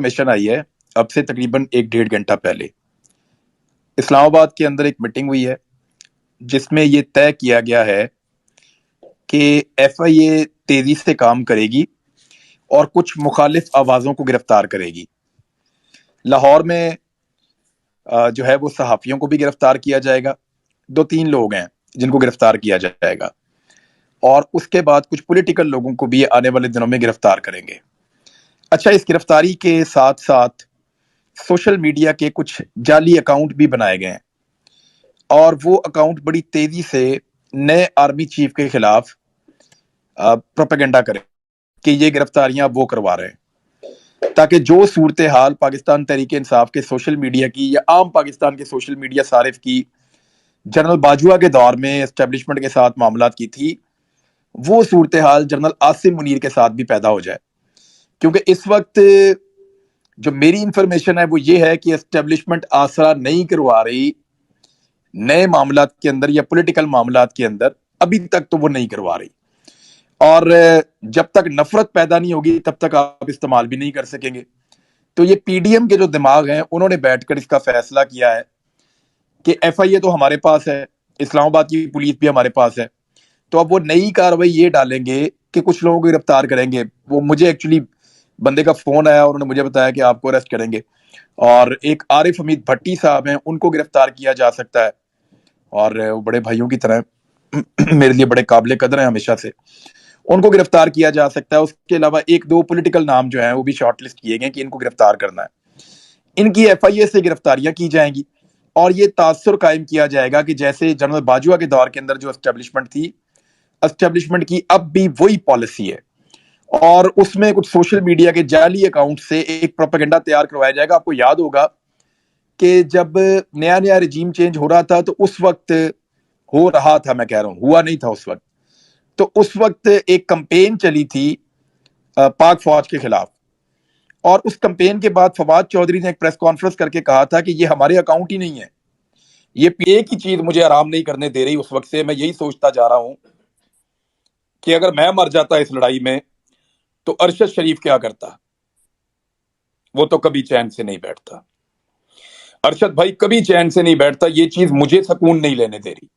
Information آئی ہے اب سے تقریباً 1-1.5 گھنٹہ پہلے اسلام آباد کے اندر ایک میٹنگ ہوئی ہے جس میں یہ طے کیا گیا ہے کہ ایف آئی اے تیزی سے کام کرے گی اور کچھ مخالف آوازوں کو گرفتار کرے گی۔ لاہور میں جو ہے وہ صحافیوں کو بھی گرفتار کیا جائے گا، 2-3 لوگ ہیں جن کو گرفتار کیا جائے گا، اور اس کے بعد کچھ پولیٹیکل لوگوں کو بھی آنے والے دنوں میں گرفتار کریں گے۔ اچھا، اس گرفتاری کے ساتھ ساتھ سوشل میڈیا کے کچھ جعلی اکاؤنٹ بھی بنائے گئے ہیں، اور وہ اکاؤنٹ بڑی تیزی سے نئے آرمی چیف کے خلاف پروپیگنڈا کریں کہ یہ گرفتاریاں وہ کروا رہے ہیں، تاکہ جو صورتحال پاکستان تحریک انصاف کے سوشل میڈیا کی یا عام پاکستان کے سوشل میڈیا صارف کی جنرل باجوہ کے دور میں اسٹیبلشمنٹ کے ساتھ معاملات کی تھی، وہ صورتحال جنرل عاصم منیر کے ساتھ بھی پیدا ہو جائے۔ کیونکہ اس وقت جو میری انفارمیشن ہے وہ یہ ہے کہ اسٹیبلشمنٹ آسرا نہیں کروا رہی نئے معاملات کے اندر یا پولیٹیکل معاملات کے اندر، ابھی تک تو وہ نہیں کروا رہی، اور جب تک نفرت پیدا نہیں ہوگی تب تک آپ استعمال بھی نہیں کر سکیں گے۔ تو یہ پی ڈی ایم کے جو دماغ ہیں انہوں نے بیٹھ کر اس کا فیصلہ کیا ہے کہ ایف آئی اے تو ہمارے پاس ہے، اسلام آباد کی پولیس بھی ہمارے پاس ہے، تو اب وہ نئی کاروائی یہ ڈالیں گے کہ کچھ لوگوں کو گرفتار کریں گے۔ وہ مجھے ایکچولی بندے کا فون آیا اور انہوں نے مجھے بتایا کہ آپ کو اریسٹ کریں گے، اور ایک عارف حمید بھٹی صاحب ہیں، ان کو گرفتار کیا جا سکتا ہے، اور وہ بڑے بھائیوں کی طرح میرے لیے بڑے قابل قدر ہیں ہمیشہ سے، ان کو گرفتار کیا جا سکتا ہے۔ اس کے علاوہ 1-2 پولیٹیکل نام جو ہیں وہ بھی شارٹ لسٹ کیے گئے کہ ان کو گرفتار کرنا ہے۔ ان کی ایف آئی اے سے گرفتاریاں کی جائیں گی، اور یہ تاثر قائم کیا جائے گا کہ جیسے جنرل باجوہ کے دور کے اندر جو اسٹیبلشمنٹ تھی، اسٹیبلشمنٹ کی اب بھی وہی پالیسی ہے، اور اس میں کچھ سوشل میڈیا کے جعلی اکاؤنٹ سے ایک پروپیگنڈا تیار کروایا جائے گا۔ آپ کو یاد ہوگا کہ جب نیا رجیم چینج ہو رہا تھا تو اس وقت ہو رہا تھا، میں کہہ رہا ہوں ہوا نہیں تھا اس وقت، تو اس وقت ایک کمپین چلی تھی پاک فوج کے خلاف، اور اس کمپین کے بعد فواد چودھری نے ایک پریس کانفرنس کر کے کہا تھا کہ یہ ہمارے اکاؤنٹ ہی نہیں ہے، یہ ایک ہی چیز مجھے آرام نہیں کرنے دے رہی اس وقت سے، میں یہی سوچتا جا رہا ہوں کہ اگر میں مر جاتا اس لڑائی میں تو ارشد شریف کیا کرتا؟ وہ تو کبھی چین سے نہیں بیٹھتا، ارشد بھائی کبھی چین سے نہیں بیٹھتا، یہ چیز مجھے سکون نہیں لینے دے رہی،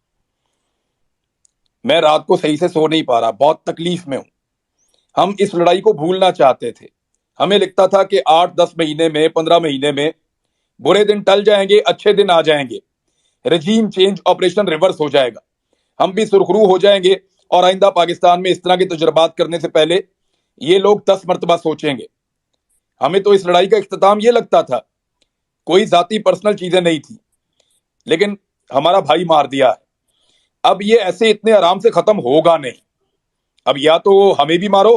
میں رات کو صحیح سے سو نہیں پا رہا، بہت تکلیف میں ہوں۔ ہم اس لڑائی کو بھولنا چاہتے تھے، ہمیں لگتا تھا کہ 8-10 مہینے میں 15 مہینے میں برے دن ٹل جائیں گے، اچھے دن آ جائیں گے، رجیم چینج آپریشن ریورس ہو جائے گا، ہم بھی سرخرو ہو جائیں گے، اور آئندہ پاکستان میں اس طرح کے تجربات کرنے سے پہلے یہ لوگ 10 مرتبہ سوچیں گے۔ ہمیں تو اس لڑائی کا اختتام یہ لگتا تھا، کوئی ذاتی پرسنل چیزیں نہیں تھی، لیکن ہمارا بھائی مار دیا ہے، اب یہ ایسے اتنے آرام سے ختم ہوگا نہیں، اب یا تو ہمیں بھی مارو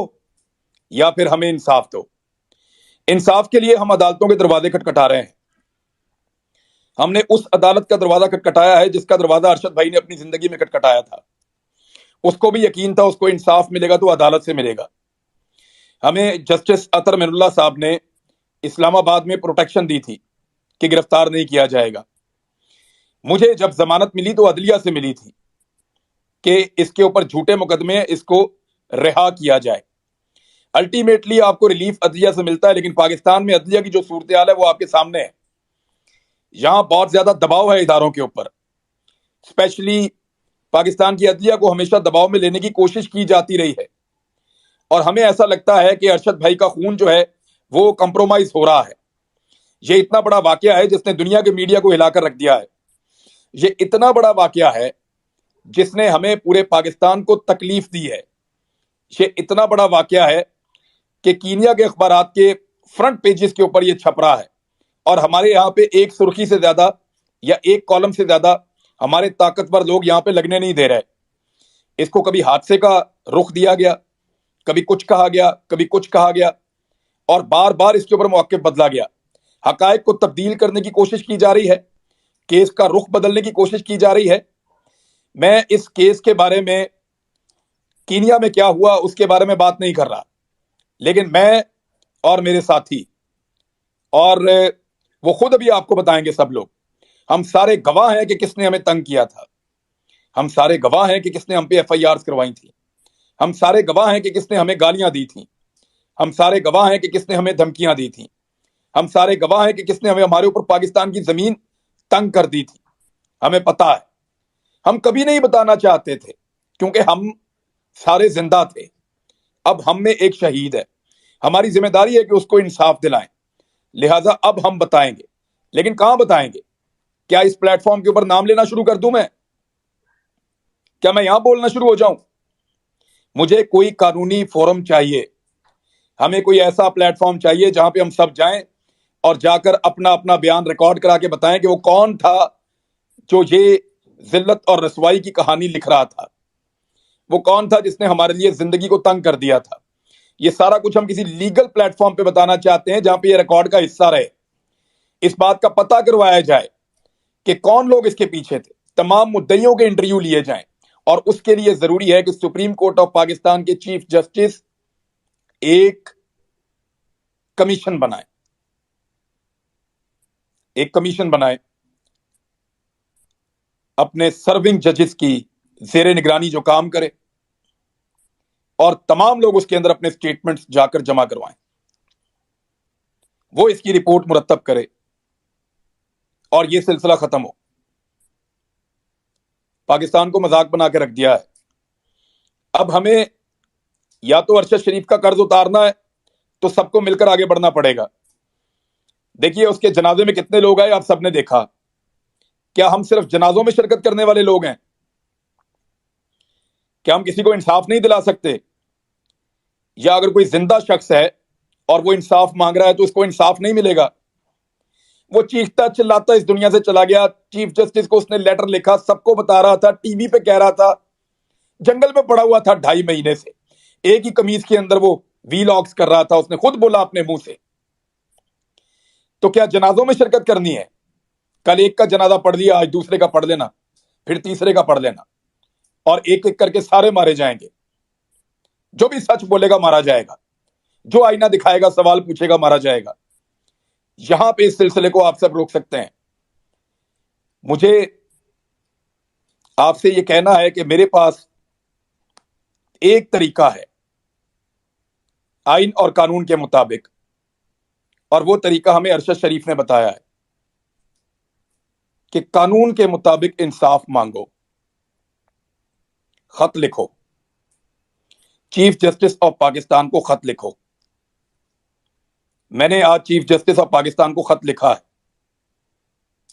یا پھر ہمیں انصاف دو۔ انصاف کے لیے ہم عدالتوں کے دروازے کھٹکھٹا رہے ہیں، ہم نے اس عدالت کا دروازہ کھٹکھٹایا ہے جس کا دروازہ ارشد بھائی نے اپنی زندگی میں کھٹکھٹایا تھا، اس کو بھی یقین تھا اس کو انصاف ملے گا تو عدالت سے ملے گا۔ ہمیں جسٹس اطہر من اللہ صاحب نے اسلام آباد میں پروٹیکشن دی تھی کہ گرفتار نہیں کیا جائے گا، مجھے جب ضمانت ملی تو عدلیہ سے ملی تھی کہ اس کے اوپر جھوٹے مقدمے، اس کو رہا کیا جائے۔ الٹیمیٹلی آپ کو ریلیف عدلیہ سے ملتا ہے، لیکن پاکستان میں عدلیہ کی جو صورتحال ہے وہ آپ کے سامنے ہے، یہاں بہت زیادہ دباؤ ہے اداروں کے اوپر، اسپیشلی پاکستان کی عدلیہ کو ہمیشہ دباؤ میں لینے کی کوشش کی جاتی رہی ہے، اور ہمیں ایسا لگتا ہے کہ ارشد بھائی کا خون جو ہے وہ کمپرومائز ہو رہا ہے۔ یہ اتنا بڑا واقعہ ہے جس نے دنیا کے میڈیا کو ہلا کر رکھ دیا ہے، یہ اتنا بڑا واقعہ ہے جس نے ہمیں پورے پاکستان کو تکلیف دی ہے، یہ اتنا بڑا واقعہ ہے کہ کینیا کے اخبارات کے فرنٹ پیجز کے اوپر یہ چھپ رہا ہے، اور ہمارے یہاں پہ ایک سرخی سے زیادہ یا ایک کالم سے زیادہ ہمارے طاقتور لوگ یہاں پہ لگنے نہیں دے رہے۔ اس کو کبھی حادثے کا رخ دیا گیا، کبھی کچھ کہا گیا، کبھی کچھ کہا گیا، اور بار بار اس کے اوپر موقف بدلا گیا، حقائق کو تبدیل کرنے کی کوشش کی جا رہی ہے، کیس کا رخ بدلنے کی کوشش کی جا رہی ہے۔ میں اس کیس کے بارے میں، کینیا میں کیا ہوا اس کے بارے میں بات نہیں کر رہا، لیکن میں اور میرے ساتھی اور وہ خود ابھی آپ کو بتائیں گے سب لوگ، ہم سارے گواہ ہیں کہ کس نے ہمیں تنگ کیا تھا، ہم سارے گواہ ہیں کہ کس نے ہم پہ ایف آئی آرز کروائی تھی، ہم سارے گواہ ہیں کہ کس نے ہمیں گالیاں دی تھیں، ہم سارے گواہ ہیں کہ کس نے ہمیں دھمکیاں دی تھیں، ہم سارے گواہ ہیں کہ کس نے ہمیں ہمارے اوپر پاکستان کی زمین تنگ کر دی تھی، ہمیں پتا ہے. ہم کبھی نہیں بتانا چاہتے تھے کیونکہ ہم سارے زندہ تھے. اب ہم میں ایک شہید ہے، ہماری ذمہ داری ہے کہ اس کو انصاف دلائیں. لہٰذا اب ہم بتائیں گے، لیکن کہاں بتائیں گے؟ کیا اس پلیٹ فارم کے اوپر نام لینا شروع کر دوں میں؟ کیا میں یہاں بولنا شروع ہو جاؤں؟ مجھے کوئی قانونی فورم چاہیے، ہمیں کوئی ایسا پلیٹ فارم چاہیے جہاں پہ ہم سب جائیں اور جا کر اپنا اپنا بیان ریکارڈ کرا کے بتائیں کہ وہ کون تھا جو یہ ذلت اور رسوائی کی کہانی لکھ رہا تھا، وہ کون تھا جس نے ہمارے لیے زندگی کو تنگ کر دیا تھا. یہ سارا کچھ ہم کسی لیگل پلیٹ فارم پہ بتانا چاہتے ہیں جہاں پہ یہ ریکارڈ کا حصہ رہے، اس بات کا پتہ کروایا جائے کہ کون لوگ اس کے پیچھے تھے، تمام مدعیوں کے انٹرویو لیے جائیں. اور اس کے لیے ضروری ہے کہ سپریم کورٹ آف پاکستان کے چیف جسٹس ایک کمیشن بنائے، اپنے سرونگ ججز کی زیر نگرانی جو کام کرے، اور تمام لوگ اس کے اندر اپنے سٹیٹمنٹس جا کر جمع کروائیں. وہ اس کی رپورٹ مرتب کرے اور یہ سلسلہ ختم ہو. پاکستان کو مذاق بنا کے رکھ دیا ہے. اب ہمیں یا تو ارشد شریف کا قرض اتارنا ہے تو سب کو مل کر آگے بڑھنا پڑے گا. دیکھیے اس کے جنازے میں کتنے لوگ آئے آپ سب نے دیکھا. کیا ہم صرف جنازوں میں شرکت کرنے والے لوگ ہیں؟ کیا ہم کسی کو انصاف نہیں دلا سکتے؟ یا اگر کوئی زندہ شخص ہے اور وہ انصاف مانگ رہا ہے تو اس کو انصاف نہیں ملے گا؟ وہ چیختا چلاتا اس دنیا سے چلا گیا. چیف جسٹس کو اس نے لیٹر لکھا، سب کو بتا رہا تھا، ٹی وی پہ کہہ رہا تھا، جنگل میں پڑا ہوا تھا 2.5 مہینے سے، ایک ہی قمیض کے اندر وہ وی لاگز کر رہا تھا. اس نے خود بولا اپنے منہ سے. تو کیا جنازوں میں شرکت کرنی ہے؟ کل ایک کا جنازہ پڑھ لیا، آج دوسرے کا پڑھ لینا، پھر تیسرے کا پڑھ لینا، اور ایک ایک کر کے سارے مارے جائیں گے. جو بھی سچ بولے گا مارا جائے گا، جو آئینہ دکھائے گا سوال پوچھے گا مارا جائے گا. یہاں پہ اس سلسلے کو آپ سب روک سکتے ہیں. مجھے آپ سے یہ کہنا ہے کہ میرے پاس ایک طریقہ ہے آئین اور قانون کے مطابق، اور وہ طریقہ ہمیں ارشد شریف نے بتایا ہے کہ قانون کے مطابق انصاف مانگو. خط لکھو، چیف جسٹس آف پاکستان کو خط لکھو. میں نے آج چیف جسٹس آف پاکستان کو خط لکھا ہے،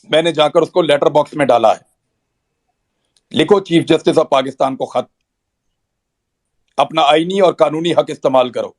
میں نے جا کر اس کو لیٹر باکس میں ڈالا ہے. لکھو چیف جسٹس آف پاکستان کو خط، اپنا آئینی اور قانونی حق استعمال کرو.